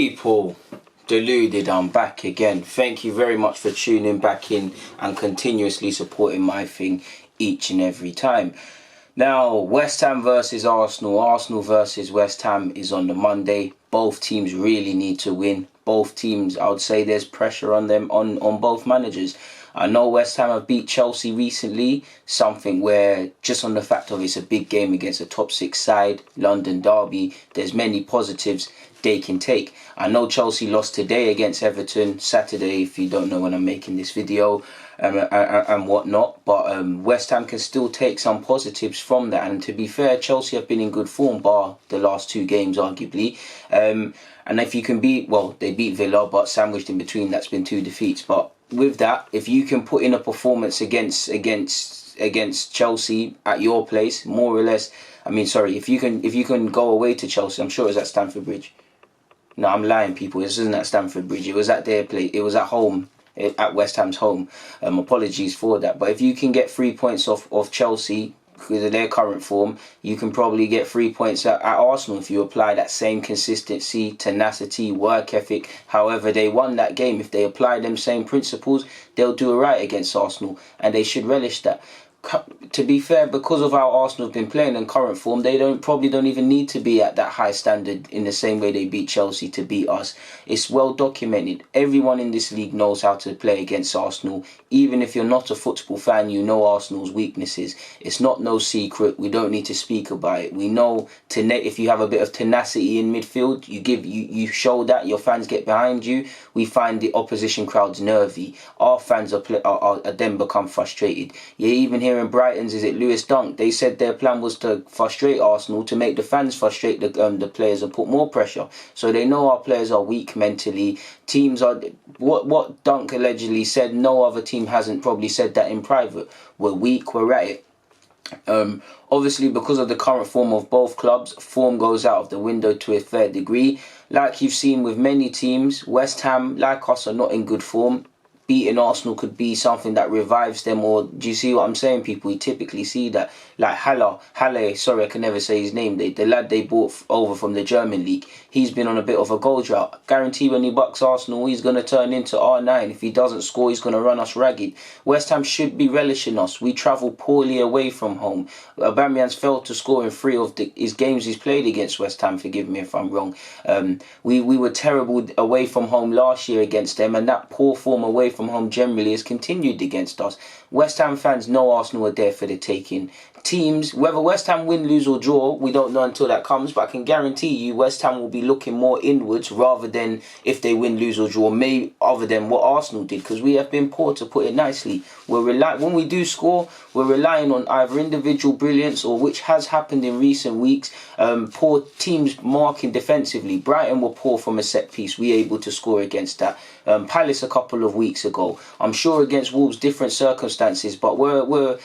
People, Deluded, I'm back again. Thank you very much for tuning back in and continuously supporting my thing each and every time. Now, West Ham versus Arsenal. Arsenal versus West Ham is on the Monday. Both teams really need to win. Both teams, I would say there's pressure on them, on both managers. I know West Ham have beat Chelsea recently, something where just on the fact of it's a big game against a top 6 side, London derby, there's many positives they can take. I know Chelsea lost today against Everton, Saturday, if you don't know when I'm making this video, and whatnot, but West Ham can still take some positives from that. And to be fair, Chelsea have been in good form, bar the last 2 games arguably. And if you can beat, well, they beat Villa, but sandwiched in between, that's been 2 defeats. But with that, if you can put in a performance against Chelsea at your place, more or less, I mean, sorry, if you can go away to Chelsea, I'm sure it's at Stamford Bridge. No, I'm lying, people. This isn't at Stamford Bridge. It was at their place. It was at home, at West Ham's home. Apologies for that. But if you can get 3 points off Chelsea because of their current form, you can probably get 3 points at Arsenal if you apply that same consistency, tenacity, work ethic. However they won that game, if they apply them same principles, they'll do alright against Arsenal, and they should relish that. To be fair, because of how Arsenal have been playing in current form, they probably don't even need to be at that high standard in the same way they beat Chelsea to beat us. It's well documented. Everyone in this league knows how to play against Arsenal. Even if you're not a football fan, you know Arsenal's weaknesses. It's not no secret. We don't need to speak about it. We know if you have a bit of tenacity in midfield, you show that, your fans get behind you. We find the opposition crowds nervy. Our fans are then become frustrated. You even hear in Brighton's, is it Lewis Dunk? They said their plan was to frustrate Arsenal, to make the fans frustrate the players and put more pressure. So they know our players are weak mentally. Teams are what Dunk allegedly said. No other team hasn't probably said that in private. We're weak. We're at it. Obviously, because of the current form of both clubs, form goes out of the window to a fair degree. Like you've seen with many teams, West Ham, like us, are not in good form. Beating Arsenal could be something that revives them, or do you see what I'm saying, people? You typically see that, like Halle, sorry, I can never say his name, the lad they bought over from the German league, he's been on a bit of a goal drought. Guarantee when he bucks Arsenal, he's going to turn into R9. If he doesn't score, he's going to run us ragged. West Ham should be relishing us. We travel poorly away from home. Aubameyang's failed to score in 3 of his games he's played against West Ham, forgive me if I'm wrong. We were terrible away from home last year against them, and that poor form away from home generally has continued against us. West Ham fans know Arsenal are there for the taking. Teams, whether West Ham win, lose or draw, we don't know until that comes, but I can guarantee you West Ham will be looking more inwards rather than if they win, lose or draw, maybe other than what Arsenal did, because we have been poor, to put it nicely. When we do score, we're relying on either individual brilliance or, which has happened in recent weeks, poor teams marking defensively. Brighton were poor from a set piece. We able to score against that. Palace a couple of weeks ago. I'm sure against Wolves, different circumstances, but we're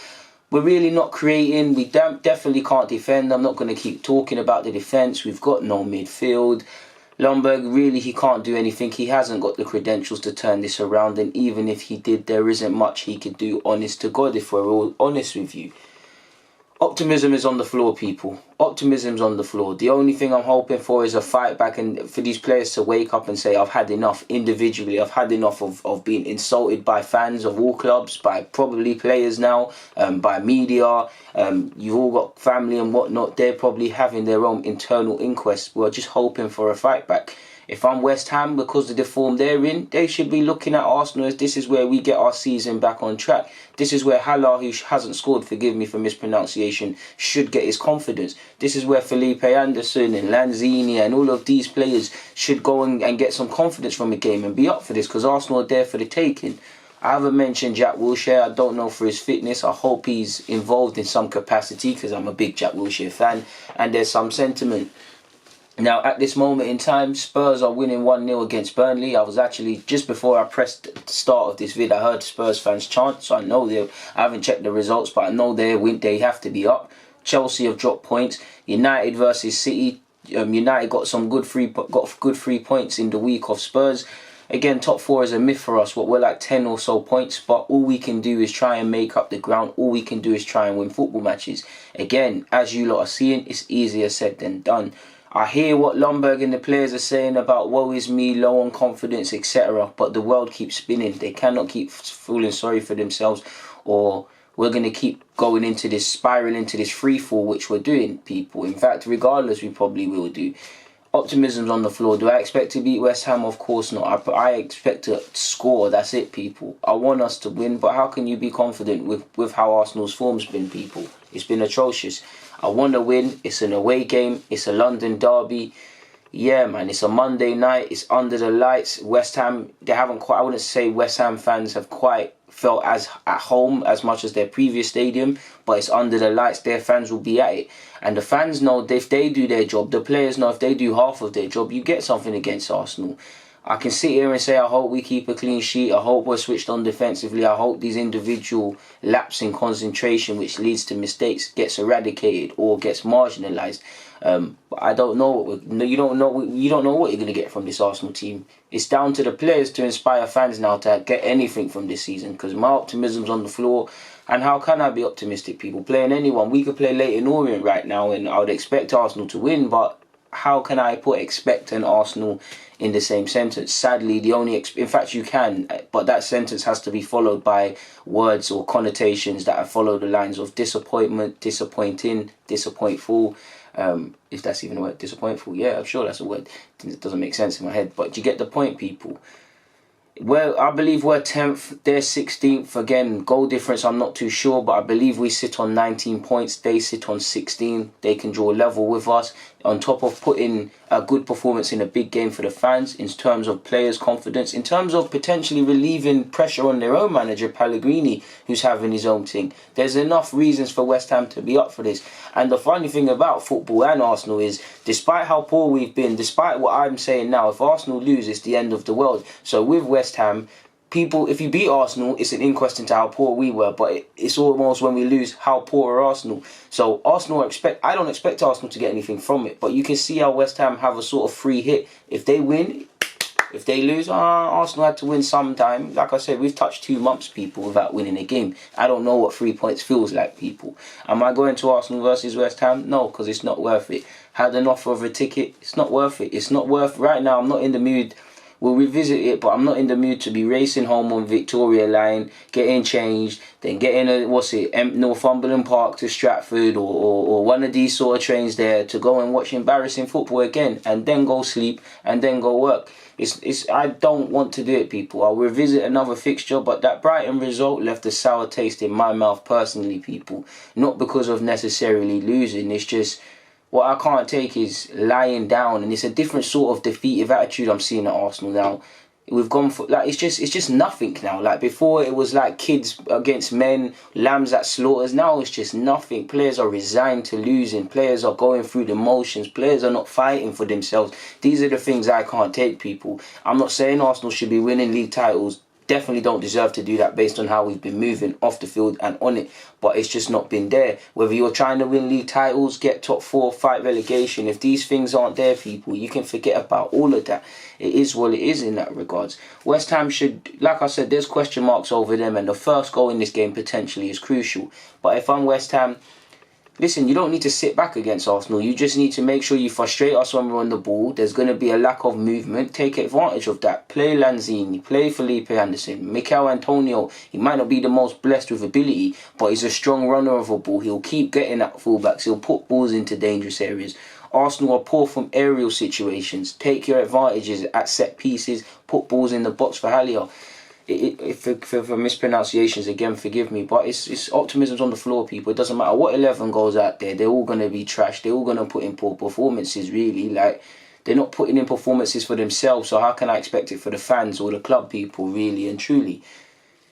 really not creating. We definitely can't defend. I'm not going to keep talking about the defence. We've got no midfield. LJUNGBERG, really, he can't do anything. He hasn't got the credentials to turn this around. And even if he did, there isn't much he could do, honest to God, if we're all honest with you. Optimism is on the floor, people. Optimism's on the floor. The only thing I'm hoping for is a fight back, and for these players to wake up and say, I've had enough individually. I've had enough of being insulted by fans of all clubs, by probably players now, by media. You've all got family and whatnot. They're probably having their own internal inquest. We're just hoping for a fight back. If I'm West Ham, because of the form they're in, they should be looking at Arsenal as this is where we get our season back on track. This is where Haller, who hasn't scored, forgive me for mispronunciation, should get his confidence. This is where Felipe Anderson and Lanzini and all of these players should go and get some confidence from the game and be up for this, because Arsenal are there for the taking. I haven't mentioned Jack Wilshere. I don't know for his fitness. I hope he's involved in some capacity, because I'm a big Jack Wilshere fan, and there's some sentiment. Now, at this moment in time, Spurs are winning 1-0 against Burnley. I was actually, just before I pressed the start of this video, I heard Spurs fans chant, so I know I haven't checked the results, but I know they have to be up. Chelsea have dropped points. United versus City. United got good 3 points in the week of Spurs. Again, top 4 is a myth for us. We're like 10 or so points, but all we can do is try and make up the ground. All we can do is try and win football matches. Again, as you lot are seeing, it's easier said than done. I hear what Ljungberg and the players are saying about woe is me, low on confidence, etc. But the world keeps spinning. They cannot keep feeling sorry for themselves, or we're going to keep going into this spiral, into this free fall, which we're doing, people. In fact, regardless, we probably will do. Optimism's on the floor. Do I expect to beat West Ham? Of course not. I expect to score. That's it, people. I want us to win, but how can you be confident with how Arsenal's form's been, people? It's been atrocious. I want to win. It's an away game. It's a London derby. Yeah, man, it's a Monday night. It's under the lights. West Ham, they haven't quite, I wouldn't say West Ham fans have quite felt as at home as much as their previous stadium, but it's under the lights. Their fans will be at it. And the fans know if they do their job, the players know if they do half of their job, you get something against Arsenal. I can sit here and say I hope we keep a clean sheet. I hope we're switched on defensively. I hope these individual lapse in concentration, which leads to mistakes, gets eradicated or gets marginalised. But I don't know. You don't know what you're going to get from this Arsenal team. It's down to the players to inspire fans now to get anything from this season, because my optimism's on the floor. And how can I be optimistic, people? Playing anyone, we could play Leyton Orient right now, and I would expect Arsenal to win. But how can I put expect and Arsenal in the same sentence? Sadly, in fact you can, but that sentence has to be followed by words or connotations that follow the lines of disappointment, disappointing, disappointful. If that's even a word, disappointful. Yeah, I'm sure that's a word. It doesn't make sense in my head, but you get the point, people. Well, I believe we're 10th, they're 16th. Again, goal difference, I'm not too sure, but I believe we sit on 19 points. They sit on 16. They can draw level with us, on top of putting a good performance in a big game for the fans, in terms of players' confidence, in terms of potentially relieving pressure on their own manager, Pellegrini, who's having his own thing. There's enough reasons for West Ham to be up for this. And the funny thing about football and Arsenal is, despite how poor we've been, despite what I'm saying now, if Arsenal lose, it's the end of the world. So with West Ham, people, if you beat Arsenal, it's an inquest into how poor we were, but it's almost when we lose, how poor are Arsenal. So Arsenal I don't expect Arsenal to get anything from it, but you can see how West Ham have a sort of free hit. If they win, if they lose, Arsenal had to win sometime. Like I said, we've touched 2 months, people, without winning a game. I don't know what 3 points feels like, people. Am I going to Arsenal versus West Ham? No, because it's not worth it. Had an offer of a ticket, it's not worth it. It's not worth, right now, I'm not in the mood. We'll revisit it, but I'm not in the mood to be racing home on Victoria Line, getting changed, then getting Northumberland Park to Stratford or one of these sort of trains there to go and watch embarrassing football again, and then go sleep and then go work. I don't want to do it, people. I'll revisit another fixture, but that Brighton result left a sour taste in my mouth personally, people. Not because of necessarily losing, it's just, what I can't take is lying down, and it's a different sort of defeative attitude I'm seeing at Arsenal now. We've gone for, like, it's just nothing now. Like before, it was like kids against men, lambs at slaughters. Now it's just nothing. Players are resigned to losing. Players are going through the motions. Players are not fighting for themselves. These are the things I can't take, people. I'm not saying Arsenal should be winning league titles. Definitely don't deserve to do that based on how we've been moving off the field and on it, but it's just not been there. Whether you're trying to win league titles, get top 4, fight relegation, if these things aren't there, people, you can forget about all of that. It is what it is in that regards. West Ham should, like I said, there's question marks over them, and the first goal in this game potentially is crucial. But if I'm West Ham, listen, you don't need to sit back against Arsenal. You just need to make sure you frustrate us when we're on the ball. There's going to be a lack of movement. Take advantage of that. Play Lanzini. Play Felipe Anderson. Mikel Antonio. He might not be the most blessed with ability, but he's a strong runner of a ball. He'll keep getting at fullbacks. He'll put balls into dangerous areas. Arsenal are poor from aerial situations. Take your advantages at set pieces. Put balls in the box for Haller. For mispronunciations, again, forgive me, but it's optimism's on the floor, people. It doesn't matter what 11 goes out there, they're all going to be trash. They're all going to put in poor performances, really. Like, they're not putting in performances for themselves, so how can I expect it for the fans or the club people, really and truly?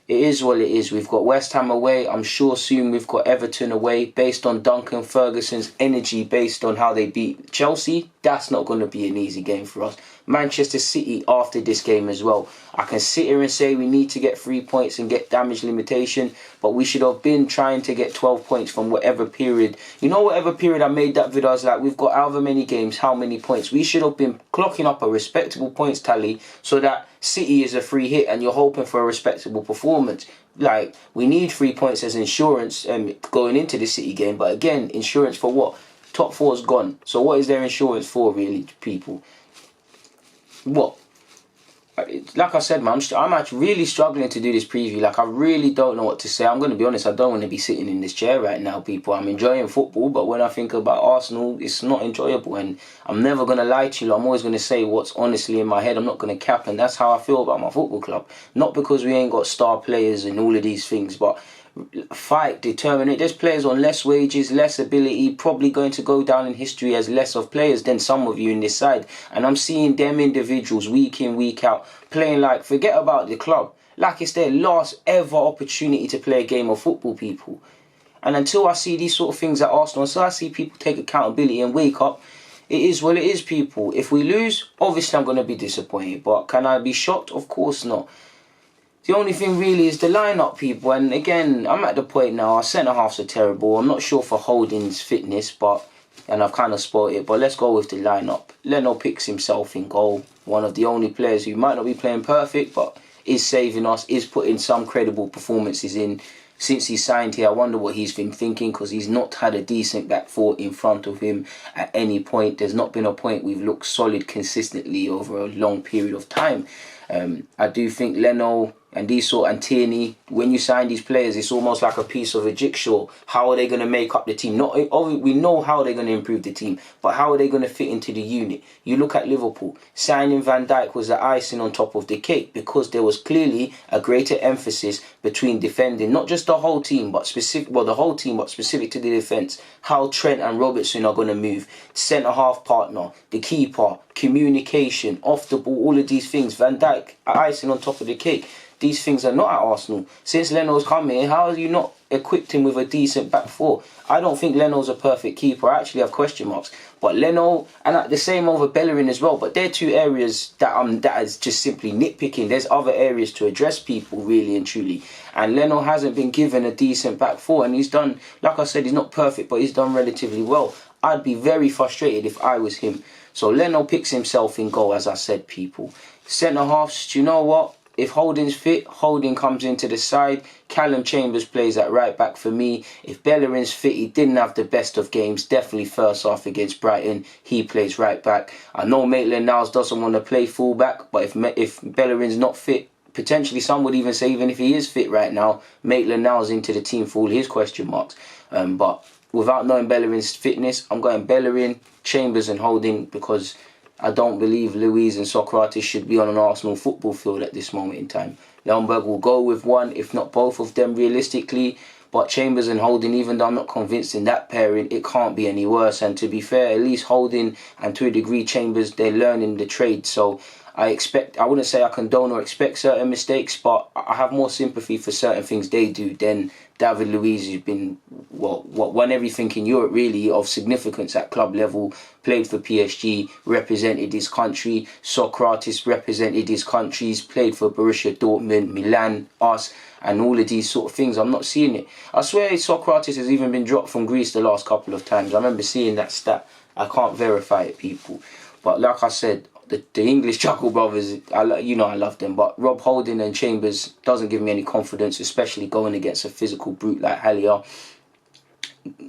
It is what it is. We've got West Ham away. I'm sure soon we've got Everton away. Based on Duncan Ferguson's energy, based on how they beat Chelsea, that's not going to be an easy game for us. Manchester City after this game as well. I can sit here and say we need to get 3 points and get damage limitation, but we should have been trying to get 12 points from whatever period. You know, whatever period I made that video, I was like, we've got however many games, how many points. We should have been clocking up a respectable points tally so that City is a free hit and you're hoping for a respectable performance. Like, we need 3 points as insurance going into the City game, but again, insurance for what? top 4's gone. So what is their insurance for, really, people? What? Like I said, man, I'm actually really struggling to do this preview. Like, I really don't know what to say. I'm going to be honest, I don't want to be sitting in this chair right now, people. I'm enjoying football, but when I think about Arsenal, it's not enjoyable. And I'm never going to lie to you. I'm always going to say what's honestly in my head. I'm not going to cap, and that's how I feel about my football club. Not because we ain't got star players and all of these things, but fight, determinate. There's players on less wages, less ability, probably going to go down in history as less of players than some of you in this side. And I'm seeing them individuals week in, week out, playing like, forget about the club, like it's their last ever opportunity to play a game of football, people. And until I see these sort of things at Arsenal, until I see people take accountability and wake up, it is what it is, people. If we lose, obviously I'm going to be disappointed. But can I be shocked? Of course not. The only thing really is the lineup, people. And again, I'm at the point now, our centre-halves are terrible. I'm not sure for Holding's fitness, and I've kind of spoiled it, but let's go with the lineup. Leno picks himself in goal. One of the only players who might not be playing perfect, but is saving us, is putting some credible performances in. Since he signed here, I wonder what he's been thinking, because he's not had a decent back four in front of him at any point. There's not been a point we've looked solid consistently over a long period of time. I do think Leno and Tierney, when you sign these players, it's almost like a piece of a jigsaw. How are they going to make up the team? We know how they're going to improve the team, but how are they going to fit into the unit? You look at Liverpool, signing Van Dijk was the icing on top of the cake, because there was clearly a greater emphasis between defending, not just the whole team, but specific to the defence. How Trent and Robertson are going to move, centre-half partner, the keeper, communication, off the ball, all of these things. Van Dijk, icing on top of the cake. These things are not at Arsenal. Since Leno's come here, how have you not equipped him with a decent back four? I don't think Leno's a perfect keeper. I actually have question marks. But Leno, and the same over Bellerin as well. But they're two areas that is just simply nitpicking. There's other areas to address, people, really and truly. And Leno hasn't been given a decent back four. And he's done, like I said, he's not perfect, but he's done relatively well. I'd be very frustrated if I was him. So Leno picks himself in goal, as I said, people. Centre-halves, do you know what? If Holding's fit, Holding comes into the side. Callum Chambers plays at right back for me. If Bellerin's fit, he didn't have the best of games. Definitely first half against Brighton, he plays right back. I know Maitland-Niles doesn't want to play full back, but if Bellerin's not fit, potentially some would even say even if he is fit right now, Maitland-Niles into the team for all his question marks. But without knowing Bellerin's fitness, I'm going Bellerin, Chambers and Holding, because I don't believe Luiz and Socrates should be on an Arsenal football field at this moment in time. Ljungberg will go with one, if not both of them realistically. But Chambers and Holding, even though I'm not convinced in that pairing, it can't be any worse. And to be fair, at least Holding and to a degree Chambers, they're learning the trade. So I wouldn't say I condone or expect certain mistakes, but I have more sympathy for certain things they do than David Luiz, who's been, won everything in Europe really of significance at club level, played for PSG, represented his country. Socrates represented his countries, played for Borussia Dortmund, Milan, us, and all of these sort of things. I'm not seeing it. I swear Socrates has even been dropped from Greece the last couple of times. I remember seeing that stat. I can't verify it, people. But like I said, the English Chuckle Brothers, I love them, but Rob Holding and Chambers doesn't give me any confidence, especially going against a physical brute like Haller.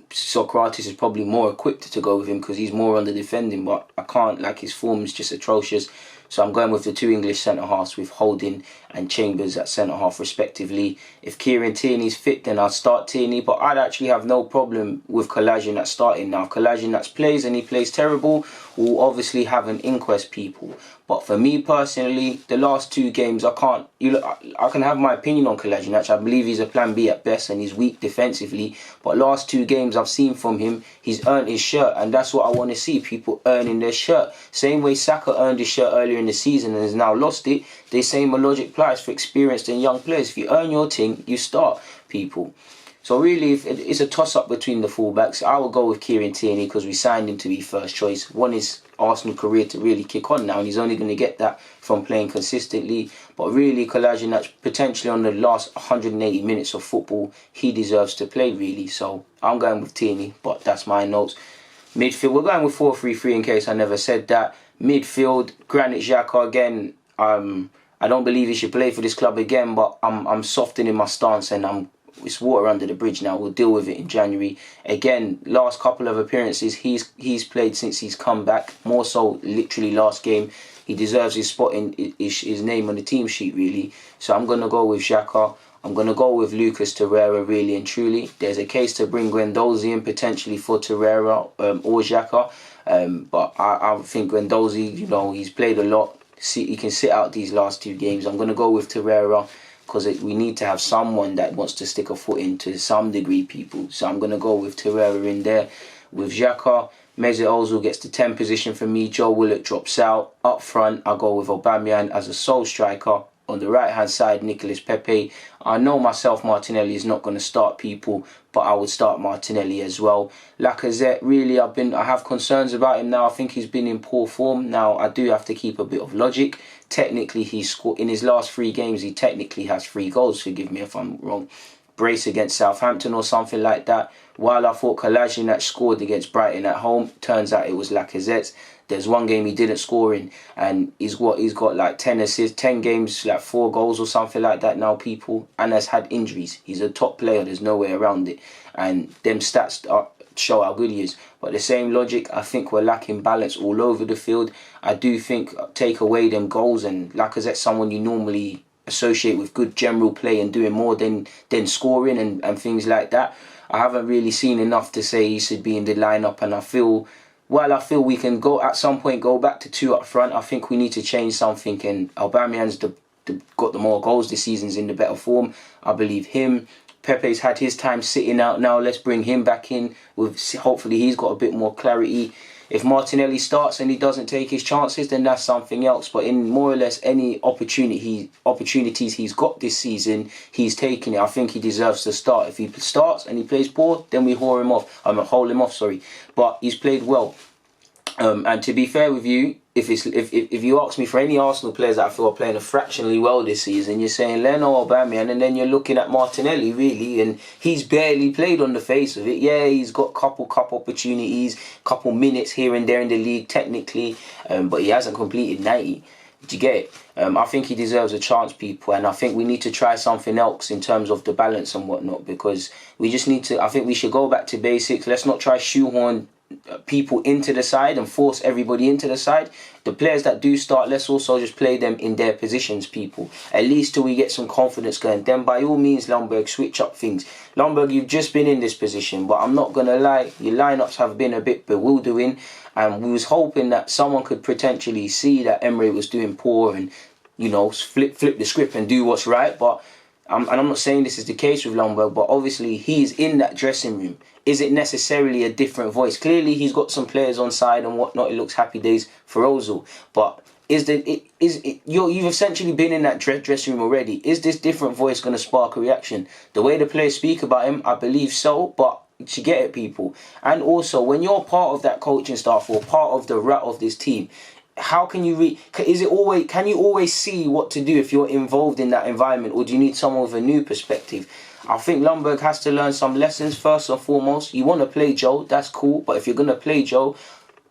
Socrates is probably more equipped to go with him because he's more on the defending, but I can't, like, his form is just atrocious. So I'm going with the two English centre-halves with Holding and Chambers at centre-half respectively. If Kieran Tierney's fit, then I'll start Tierney, but I'd actually have no problem with Kolasinac starting now. If Kolasinac plays and he plays terrible, we'll obviously have an inquest, people. But for me personally, the last two games, I can have my opinion on Kolasinac. I believe he's a plan B at best and he's weak defensively. But last two games I've seen from him, he's earned his shirt. And that's what I want to see, people earning their shirt. Same way Saka earned his shirt earlier in the season and has now lost it. The same logic applies for experienced and young players. If you earn your thing, you start, people. So really, if it's a toss-up between the fullbacks, I will go with Kieran Tierney because we signed him to be first choice. Want his Arsenal career to really kick on now, and he's only going to get that from playing consistently. But really, Kolasinac, potentially on the last 180 minutes of football, he deserves to play, really. So I'm going with Tierney, but that's my notes. Midfield, we're going with 4-3-3 in case I never said that. Midfield, Granit Xhaka again. I don't believe he should play for this club again, but I'm softening my stance and I'm it's water under the bridge now. We'll deal with it in January. Again, last couple of appearances he's played since he's come back. More so, literally last game. He deserves his spot in his name on the team sheet, really. So I'm gonna go with Xhaka. I'm going to go with Lucas Torreira, really and truly. There's a case to bring Guendouzi in potentially for Torreira or Xhaka. But I think Guendouzi, you know, he's played a lot. He can sit out these last 2 games. I'm going to go with Torreira because we need to have someone that wants to stick a foot in to some degree, people. So I'm going to go with Torreira in there. With Xhaka, Mesut Ozil gets the 10 position for me. Joe Willock drops out. Up front, I go with Aubameyang as a sole striker. On the right hand side, Nicolas Pepe. I know myself Martinelli is not going to start, people, but I would start Martinelli as well. Lacazette, really, I have concerns about him now. I think he's been in poor form. Now, I do have to keep a bit of logic. Technically, he's scored in his last 3 games. He technically has 3 goals. Forgive me if I'm wrong. Brace against Southampton or something like that. While I thought Kolasinac scored against Brighton at home, turns out it was Lacazette. There's 1 game he didn't score in, and he's got like 10 assists, 10 games, like 4 goals or something like that now, people, and has had injuries. He's a top player, there's no way around it, and them stats show how good he is. But the same logic, I think we're lacking balance all over the field. I do think take away them goals, and Lacazette's someone you normally associate with good general play and doing more than scoring and things like that. I haven't really seen enough to say he should be in the lineup, and I feel we can go at some point go back to 2 up front, I think we need to change something, and Aubameyang's got the more goals this season's in the better form. I believe him. Pepe's had his time sitting out now. Let's bring him back in. Hopefully he's got a bit more clarity. If Martinelli starts and he doesn't take his chances, then that's something else. But in more or less any opportunities he's got this season, he's taken it. I think he deserves to start. If he starts and he plays poor, then we hold him off. But he's played well. And to be fair with you, if you ask me for any Arsenal players that I feel are playing fractionally well this season, you're saying Leno, Aubameyang, and then you're looking at Martinelli, really, and he's barely played on the face of it. Yeah, he's got couple opportunities, couple minutes here and there in the league technically, but he hasn't completed 90. Did you get it? I think he deserves a chance, people, and I think we need to try something else in terms of the balance and whatnot, because we just need to. I think we should go back to basics. Let's not try shoehorn people into the side and force everybody into the side. The players that do start, let's also just play them in their positions, people, at least till we get some confidence going. Then by all means, Ljungberg, switch up things. Ljungberg, you've just been in this position, but I'm not gonna lie, your lineups have been a bit bewildering, and we was hoping that someone could potentially see that Emery was doing poor and, you know, flip the script and do what's right. But and I'm not saying this is the case with Ljungberg, but obviously he's in that dressing room. Is it necessarily a different voice? Clearly he's got some players on side and whatnot. It looks happy days for Ozil. But you've essentially been in that dressing room already. Is this different voice going to spark a reaction? The way the players speak about him, I believe so, but to get it, people. And also, when you're part of that coaching staff or part of the rat of this team, how can you can you always see what to do if you're involved in that environment, or do you need someone with a new perspective? I think Ljungberg has to learn some lessons first and foremost. You want to play Joe, that's cool, but if you're going to play Joe,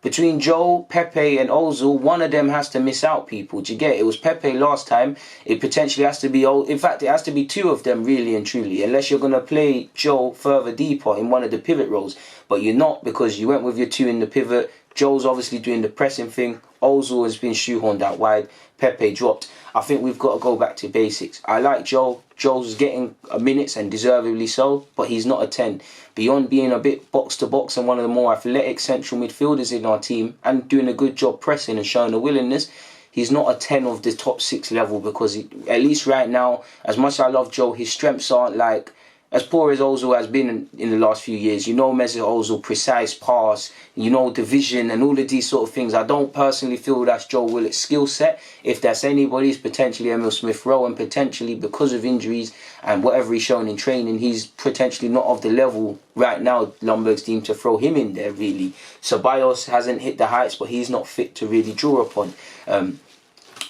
between Joe, Pepe and Ozil, one of them has to miss out, people. Do you get it? It was Pepe last time. It potentially has to be in fact, it has to be 2 of them, really and truly, unless you're going to play Joe further deeper in one of the pivot roles. But you're not, because you went with your 2 in the pivot. Joe's obviously doing the pressing thing. Ozil has been shoehorned out wide. Pepe dropped. I think we've got to go back to basics. I like Joe. Joe's getting minutes, and deservedly so, but he's not a 10. Beyond being a bit box-to-box and one of the more athletic central midfielders in our team and doing a good job pressing and showing a willingness, he's not a 10 of the top 6 level, because at least right now, as much as I love Joe, his strengths aren't like as poor as Ozil has been in the last few years. You know, Mesut Ozil, precise pass, you know, division and all of these sort of things. I don't personally feel that's Joe Willock's skill set. If that's anybody's, potentially Emil Smith-Rowe, and potentially because of injuries and whatever he's shown in training, he's potentially not of the level right now, Ljungberg's team, to throw him in there, really. Ceballos hasn't hit the heights, but he's not fit to really draw upon.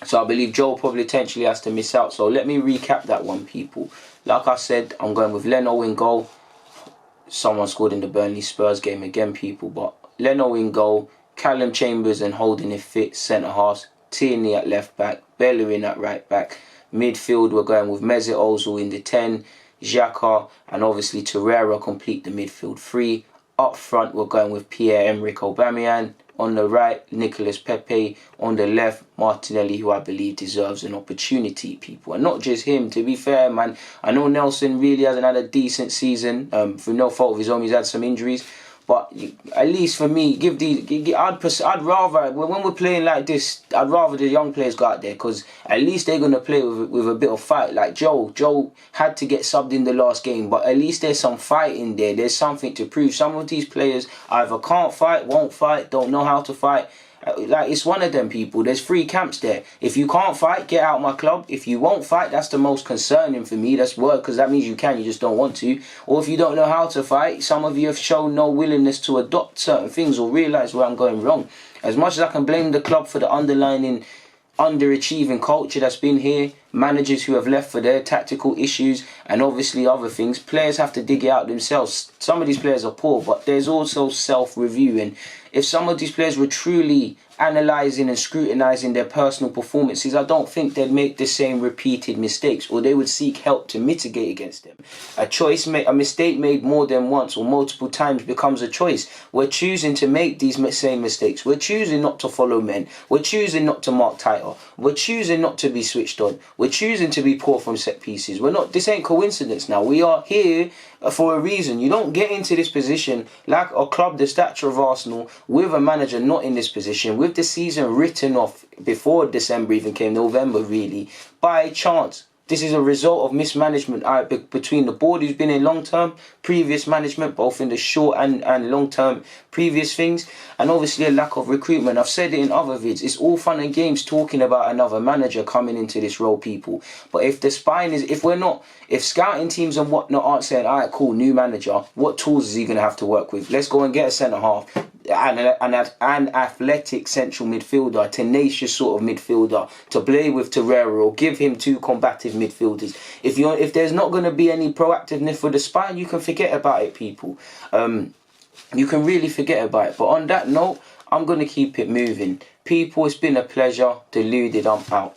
So I believe Joe probably potentially has to miss out. So let me recap that one, people. Like I said, I'm going with Leno in goal. Someone scored in the Burnley Spurs game again, people. But Leno in goal, Callum Chambers and Holding if fit, centre-halves, Tierney at left-back, Bellerin at right-back. Midfield, we're going with Mesut Ozil in the 10, Xhaka, and obviously Torreira complete the midfield three. Up front, we're going with Pierre-Emerick Aubameyang. On the right, Nicolas Pepe. On the left, Martinelli, who I believe deserves an opportunity, people. And not just him, to be fair, man. I know Nelson really hasn't had a decent season. For no fault of his own, he's had some injuries. But at least for me, I'd rather, when we're playing like this, I'd rather the young players go out there, because at least they're going to play with a bit of fight. Like Joe had to get subbed in the last game, but at least there's some fight in there. There's something to prove. Some of these players either can't fight, won't fight, don't know how to fight. Like, it's one of them, people. There's three camps there. If you can't fight, get out of my club. If you won't fight, that's the most concerning for me. That's word, because that means you can, you just don't want to. Or if you don't know how to fight, some of you have shown no willingness to adopt certain things or realise where I'm going wrong. As much as I can blame the club for the underlying underachieving culture that's been here, managers who have left for their tactical issues, and obviously other things, players have to dig it out themselves. Some of these players are poor, but there's also self-review. And if some of these players were truly analysing and scrutinising their personal performances, I don't think they'd make the same repeated mistakes, or they would seek help to mitigate against them. A mistake made more than once or multiple times becomes a choice. We're choosing to make these same mistakes. We're choosing not to follow men. We're choosing not to mark tighter. We're choosing not to be switched on. We're choosing to be poor from set pieces. This ain't coincidence now. We are here for a reason. You don't get into this position like a club the stature of Arsenal with a manager not in this position, with the season written off before December even came, November really, by chance. This is a result of mismanagement between the board who's been in long-term previous management, both in the short and long-term previous things, and obviously a lack of recruitment. I've said it in other vids. It's all fun and games talking about another manager coming into this role, people. But if the spine is, if scouting teams and whatnot aren't saying, all right, cool, new manager, what tools is he going to have to work with? Let's go and get a centre-half. An athletic central midfielder, tenacious sort of midfielder to play with Torreira, or give him two combative midfielders. If there's not going to be any proactiveness for the spine, you can forget about it, people. You can really forget about it. But on that note, I'm going to keep it moving. People, it's been a pleasure. Deluded, I'm out.